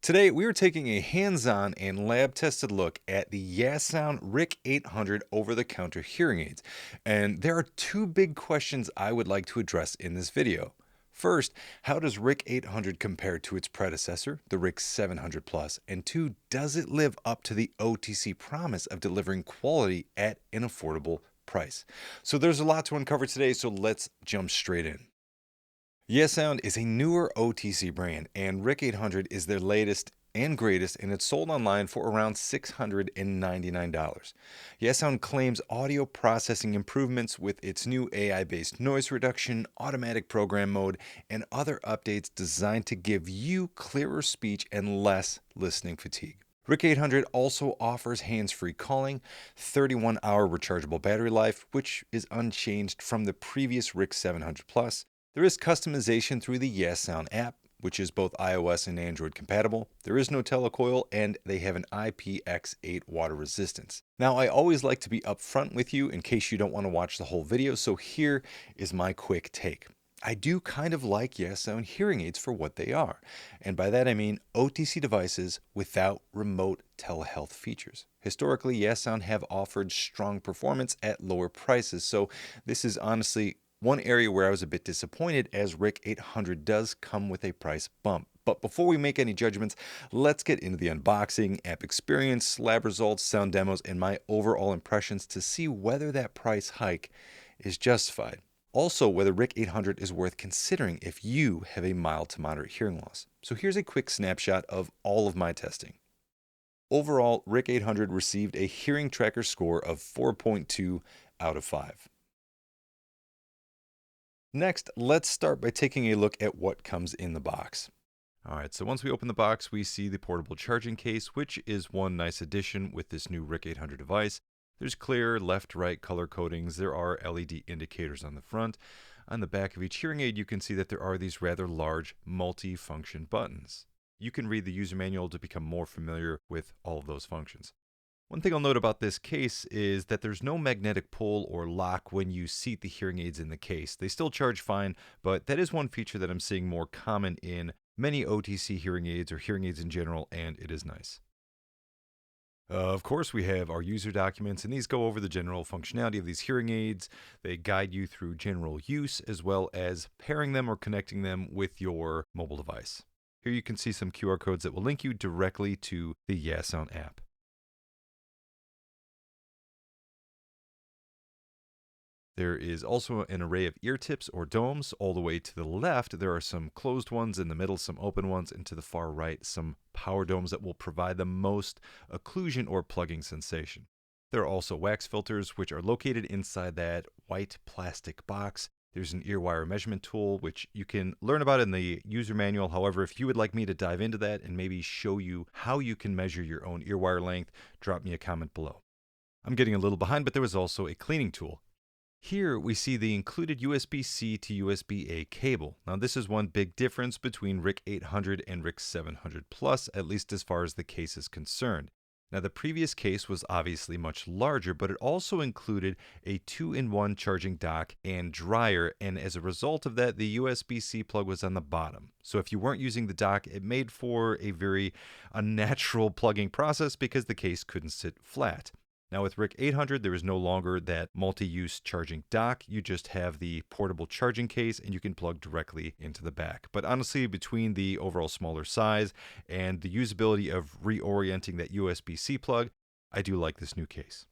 Today, we are taking a hands-on and lab-tested look at the Yeasound RIC800 over-the-counter hearing aids. And there are two big questions I would like to address in this video. First, how does RIC800 compare to its predecessor, the RIC700 Plus? And two, does it live up to the OTC promise of delivering quality at an affordable price? So there's a lot to uncover today, so let's jump straight in. Yeasound is a newer OTC brand, and RIC800 is their latest and greatest, and it's sold online for around $699. Yeasound claims audio processing improvements with its new AI-based noise reduction, automatic program mode, and other updates designed to give you clearer speech and less listening fatigue. RIC800 also offers hands-free calling, 31-hour rechargeable battery life, which is unchanged from the previous RIC700 Plus. There is customization through the Yeasound app, which is both iOS and Android compatible. There is no telecoil, and they have an IPX8 water resistance. Now, I always like to be upfront with you in case you don't want to watch the whole video, so here is my quick take. I do kind of like Yeasound hearing aids for what they are, and by that I mean OTC devices without remote telehealth features. Historically, Yeasound have offered strong performance at lower prices, so this is honestly one area where I was a bit disappointed, as RIC800 does come with a price bump. But before we make any judgments, let's get into the unboxing, app experience, lab results, sound demos, and my overall impressions to see whether that price hike is justified. Also, whether RIC800 is worth considering if you have a mild to moderate hearing loss. So here's a quick snapshot of all of my testing. Overall, RIC800 received a hearing tracker score of 4.2 out of 5. Next, let's start by taking a look at what comes in the box. Alright, so once we open the box, we see the portable charging case, which is one nice addition with this new RIC800 device. There's clear left-right color codings. There are LED indicators on the front. On the back of each hearing aid, you can see that there are these rather large multi-function buttons. You can read the user manual to become more familiar with all of those functions. One thing I'll note about this case is that there's no magnetic pull or lock when you seat the hearing aids in the case. They still charge fine, but that is one feature that I'm seeing more common in many OTC hearing aids or hearing aids in general, and it is nice. Of course, we have our user documents, and these go over the general functionality of these hearing aids. They guide you through general use as well as pairing them or connecting them with your mobile device. Here you can see some QR codes that will link you directly to the Yeasound app. There is also an array of ear tips or domes. All the way to the left, there are some closed ones, in the middle some open ones, and to the far right some power domes that will provide the most occlusion or plugging sensation. There are also wax filters, which are located inside that white plastic box. There's an earwire measurement tool, which you can learn about in the user manual. However, if you would like me to dive into that and maybe show you how you can measure your own earwire length, drop me a comment below. I'm getting a little behind, but there was also a cleaning tool. Here we see the included USB-C to USB-A cable. Now this is one big difference between RIC800 and RIC700 Plus, at least as far as the case is concerned. Now the previous case was obviously much larger, but it also included a 2-in-1 charging dock and dryer, and as a result of that, the USB-C plug was on the bottom. So if you weren't using the dock, it made for a very unnatural plugging process because the case couldn't sit flat. Now with RIC800, there is no longer that multi-use charging dock. You just have the portable charging case and you can plug directly into the back. But honestly, between the overall smaller size and the usability of reorienting that USB-C plug, I do like this new case.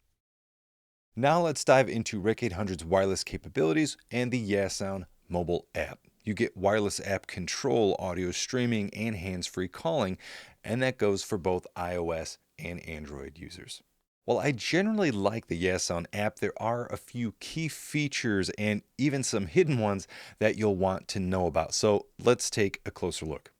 Now let's dive into RIC800's wireless capabilities and the Yeasound mobile app. You get wireless app control, audio streaming, and hands-free calling, and that goes for both iOS and Android users. While I generally like the Yeasound app, there are a few key features and even some hidden ones that you'll want to know about. So let's take a closer look.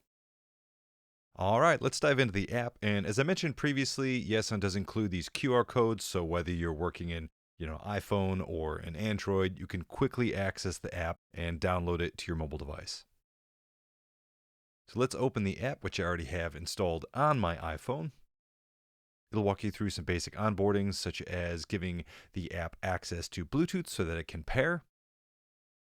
All right, let's dive into the app. And as I mentioned previously, Yeasound does include these QR codes. So whether you're working in iPhone or an Android, you can quickly access the app and download it to your mobile device. So let's open the app, which I already have installed on my iPhone. It'll walk you through some basic onboarding, such as giving the app access to Bluetooth so that it can pair.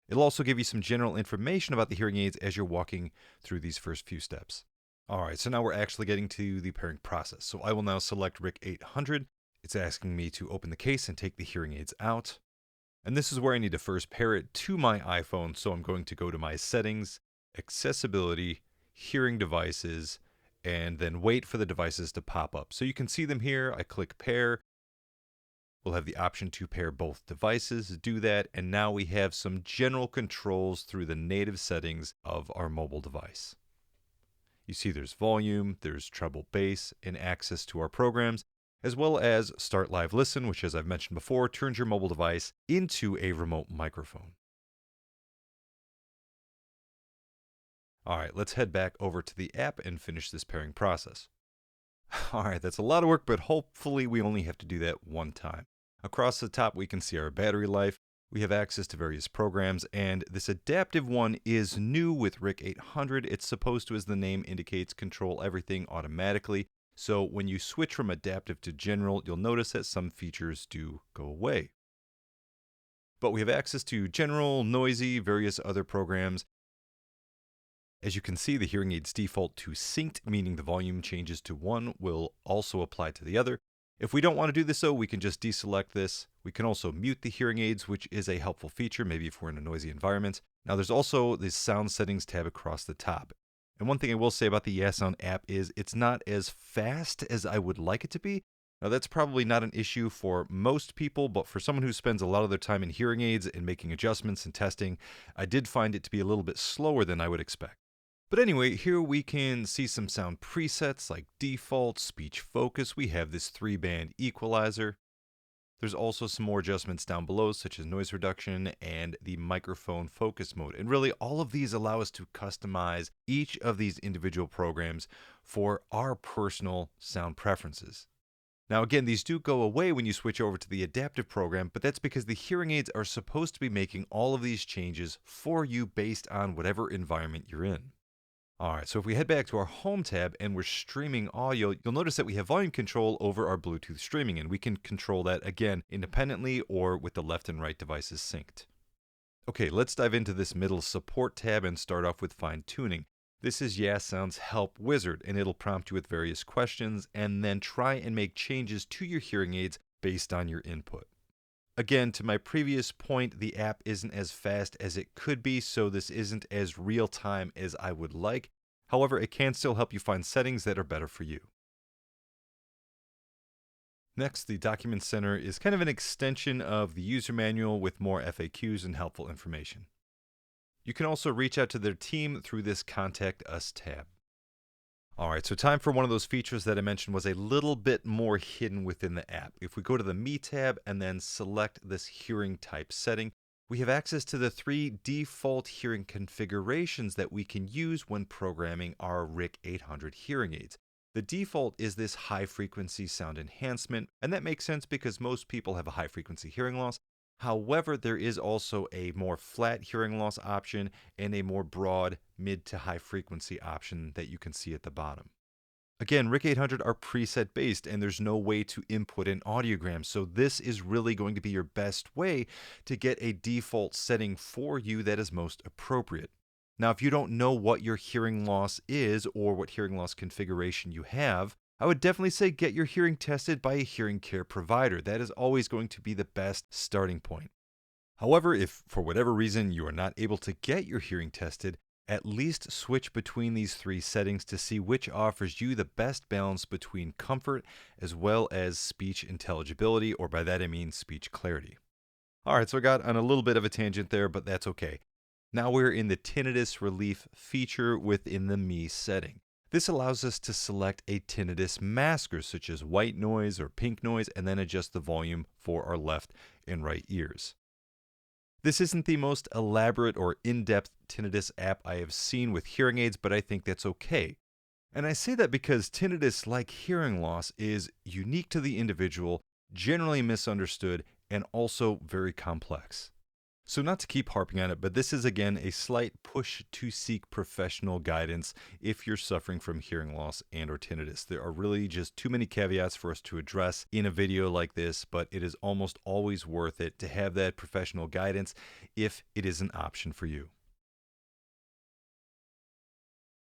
It'll also give you some general information about the hearing aids as you're walking through these first few steps. All right, so now we're actually getting to the pairing process. So I will now select RIC800. It's asking me to open the case and take the hearing aids out. And this is where I need to first pair it to my iPhone. So I'm going to go to my settings, accessibility, hearing devices, and then wait for the devices to pop up. So you can see them here. I click pair. We'll have the option to pair both devices, do that, and now we have some general controls through the native settings of our mobile device. You see there's volume, there's treble bass, and access to our programs, as well as Start Live Listen, which, as I've mentioned before, turns your mobile device into a remote microphone. All right, let's head back over to the app and finish this pairing process. All right, that's a lot of work, but hopefully we only have to do that one time. Across the top, we can see our battery life. We have access to various programs, and this adaptive one is new with RIC800. It's supposed to, as the name indicates, control everything automatically. So when you switch from adaptive to general, you'll notice that some features do go away. But we have access to general, noisy, various other programs. As you can see, the hearing aids default to synced, meaning the volume changes to 1 will also apply to the other. If we don't want to do this though, we can just deselect this. We can also mute the hearing aids, which is a helpful feature, maybe if we're in a noisy environment. Now there's also this sound settings tab across the top. And one thing I will say about the Yeasound app is it's not as fast as I would like it to be. Now that's probably not an issue for most people, but for someone who spends a lot of their time in hearing aids and making adjustments and testing, I did find it to be a little bit slower than I would expect. But anyway, here we can see some sound presets like default, speech focus. We have this 3-band equalizer. There's also some more adjustments down below, such as noise reduction and the microphone focus mode. And really, all of these allow us to customize each of these individual programs for our personal sound preferences. Now, again, these do go away when you switch over to the adaptive program, but that's because the hearing aids are supposed to be making all of these changes for you based on whatever environment you're in. All right, so if we head back to our home tab and we're streaming audio, you'll notice that we have volume control over our Bluetooth streaming, and we can control that again independently or with the left and right devices synced. Okay, let's dive into this middle support tab and start off with fine tuning. This is Yeasound's help wizard, and it'll prompt you with various questions and then try and make changes to your hearing aids based on your input. Again, to my previous point, the app isn't as fast as it could be, so this isn't as real time as I would like. However, it can still help you find settings that are better for you. Next, the Document Center is kind of an extension of the user manual with more FAQs and helpful information. You can also reach out to their team through this Contact Us tab. All right, so time for one of those features that I mentioned was a little bit more hidden within the app. If we go to the Me tab and then select this hearing type setting, we have access to the 3 default hearing configurations that we can use when programming our RIC800 hearing aids. The default is this high frequency sound enhancement, and that makes sense because most people have a high frequency hearing loss. However, there is also a more flat hearing loss option and a more broad mid to high frequency option that you can see at the bottom. Again, RIC800 are preset based and there's no way to input an audiogram, so this is really going to be your best way to get a default setting for you that is most appropriate. Now, if you don't know what your hearing loss is or what hearing loss configuration you have, I would definitely say get your hearing tested by a hearing care provider. That is always going to be the best starting point. However, if for whatever reason you are not able to get your hearing tested, at least switch between these 3 settings to see which offers you the best balance between comfort as well as speech intelligibility, or by that I mean speech clarity. All right, so I got on a little bit of a tangent there, but that's okay. Now we're in the tinnitus relief feature within the Me setting. This allows us to select a tinnitus masker, such as white noise or pink noise, and then adjust the volume for our left and right ears. This isn't the most elaborate or in-depth tinnitus app I have seen with hearing aids, but I think that's okay. And I say that because tinnitus, like hearing loss, is unique to the individual, generally misunderstood, and also very complex. So not to keep harping on it, but this is again a slight push to seek professional guidance if you're suffering from hearing loss and or tinnitus. There are really just too many caveats for us to address in a video like this, but it is almost always worth it to have that professional guidance if it is an option for you.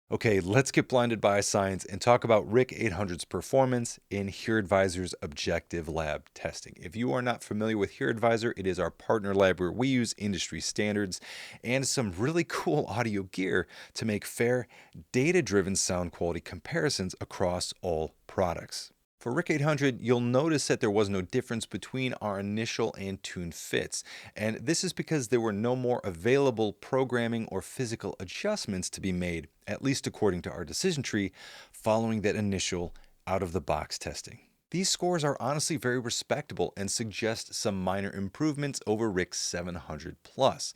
Okay, let's get blinded by science and talk about RIC800's performance in HearAdvisor's objective lab testing. If you are not familiar with HearAdvisor, it is our partner lab where we use industry standards and some really cool audio gear to make fair, data-driven sound quality comparisons across all products. For RIC800, you'll notice that there was no difference between our initial and tuned fits, and this is because there were no more available programming or physical adjustments to be made, at least according to our decision tree, following that initial out-of-the-box testing. These scores are honestly very respectable and suggest some minor improvements over RIC700 Plus.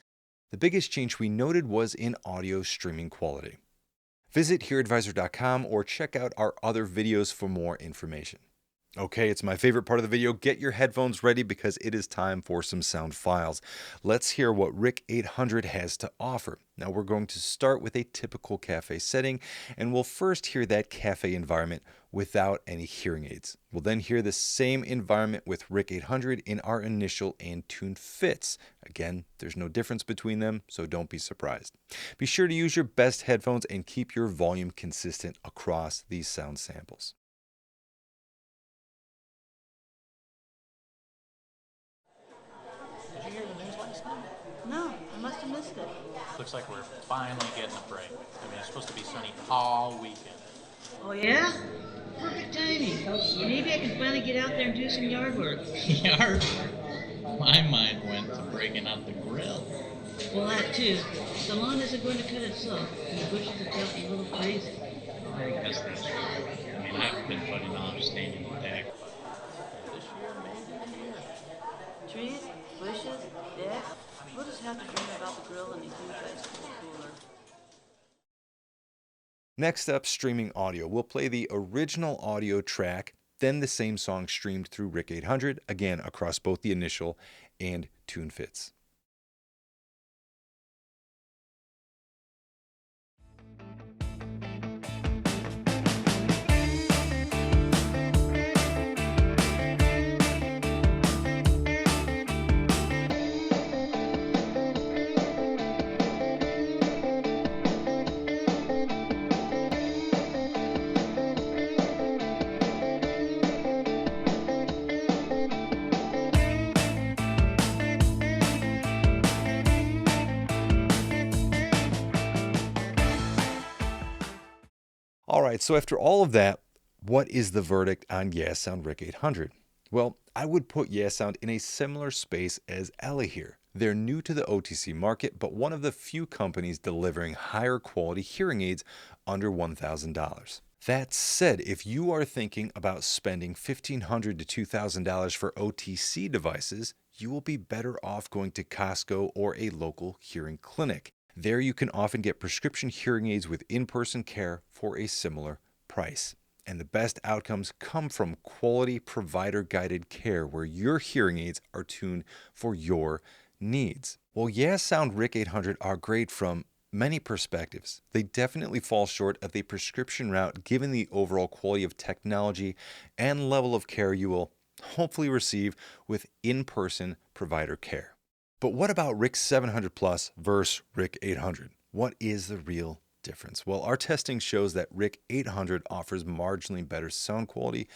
The biggest change we noted was in audio streaming quality. Visit HearAdvisor.com or check out our other videos for more information. Okay, it's my favorite part of the video. Get your headphones ready because it is time for some sound files. Let's hear what RIC800 has to offer. Now we're going to start with a typical cafe setting, and we'll first hear that cafe environment without any hearing aids. We'll then hear the same environment with RIC800 in our initial and tuned fits. Again, there's no difference between them, so don't be surprised. Be sure to use your best headphones and keep your volume consistent across these sound samples. Did you hear the news last night? No, I must have missed it. Looks like we're finally getting a break. I mean, it's supposed to be sunny all weekend. Oh, yeah? Perfect timing. Maybe I can finally get out there and do some yard work. Yard work? My mind went to breaking out the grill. Well, that too. The lawn isn't going to cut itself, and the bushes have gotten a little crazy. I guess that's true. I mean, I've been putting off staining the deck, but this year may be the year. Trees, bushes, deck. We'll just have to dream about the grill and a huge ice cream cooler. Next up, streaming audio. We'll play the original audio track, then the same song streamed through RIC800, again across both the initial and tune fits. All right, so after all of that, what is the verdict on Yeasound RIC800? Well, I would put Yeasound in a similar space as Ellie here. They're new to the OTC market, but one of the few companies delivering higher quality hearing aids under $1,000. That said, if you are thinking about spending $1,500 to $2,000 for OTC devices, you will be better off going to Costco or a local hearing clinic. There you can often get prescription hearing aids with in-person care for a similar price. And the best outcomes come from quality provider-guided care where your hearing aids are tuned for your needs. Well, Yeasound RIC800 are great from many perspectives. They definitely fall short of the prescription route given the overall quality of technology and level of care you will hopefully receive with in-person provider care. But what about RIC700 Plus versus RIC800? What is the real difference? Well, our testing shows that RIC800 offers marginally better sound quality,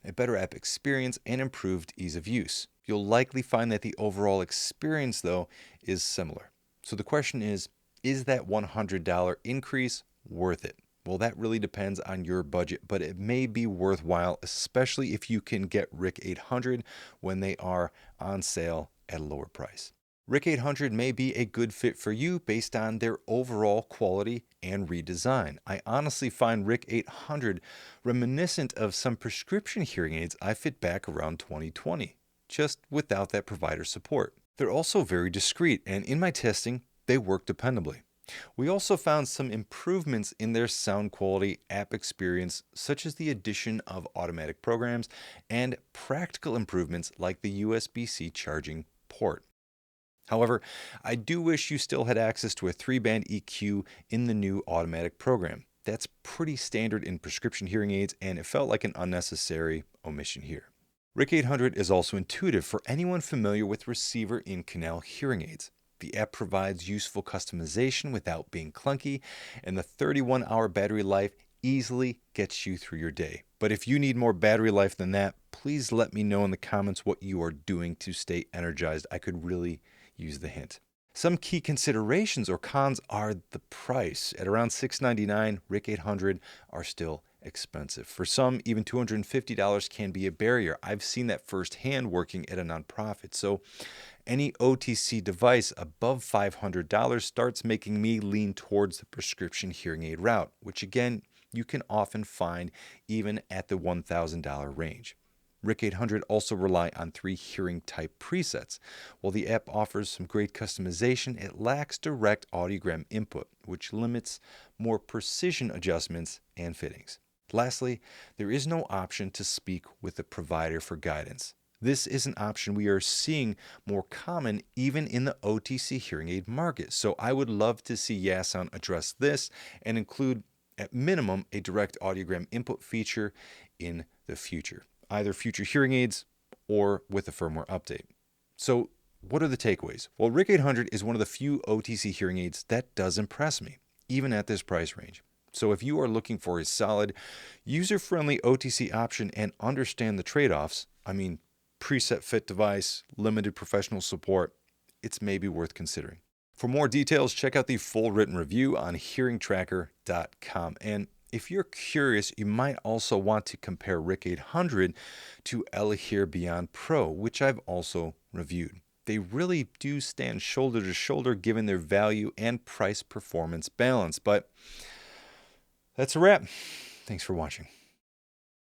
a better app experience, and improved ease of use. You'll likely find that the overall experience, though, is similar. So the question is that $100 increase worth it? Well, that really depends on your budget, but it may be worthwhile, especially if you can get RIC800 when they are on sale at a lower price. RIC800 may be a good fit for you based on their overall quality and redesign. I honestly find RIC800 reminiscent of some prescription hearing aids I fit back around 2020, just without that provider support. They're also very discreet, and in my testing, they work dependably. We also found some improvements in their sound quality, app experience, such as the addition of automatic programs and practical improvements like the USB-C charging port. However, I do wish you still had access to a 3-band EQ in the new automatic program. That's pretty standard in prescription hearing aids, and it felt like an unnecessary omission here. RIC800 is also intuitive for anyone familiar with receiver in canal hearing aids. The app provides useful customization without being clunky, and the 31-hour battery life easily gets you through your day. But if you need more battery life than that, please let me know in the comments what you are doing to stay energized. I could really use the hint. Some key considerations or cons are the price. At around $699, RIC800 are still expensive. For some, even $250 can be a barrier. I've seen that firsthand working at a nonprofit. So any OTC device above $500 starts making me lean towards the prescription hearing aid route, which again, you can often find even at the $1,000 range. RIC800 also rely on 3 hearing type presets. While the app offers some great customization, it lacks direct audiogram input, which limits more precision adjustments and fittings. Lastly, there is no option to speak with the provider for guidance. This is an option we are seeing more common even in the OTC hearing aid market. So I would love to see Yeasound address this and include, at minimum, a direct audiogram input feature in the future, either future hearing aids or with a firmware update. So what are the takeaways? Well, RIC800 is one of the few OTC hearing aids that does impress me, even at this price range. So if you are looking for a solid, user-friendly OTC option and understand the trade-offs, preset fit device, limited professional support, it's maybe worth considering. For more details, check out the full written review on hearingtracker.com. And if you're curious, you might also want to compare RIC800 to Hear Beyond Pro, which I've also reviewed. They really do stand shoulder to shoulder given their value and price performance balance. But that's a wrap. Thanks for watching.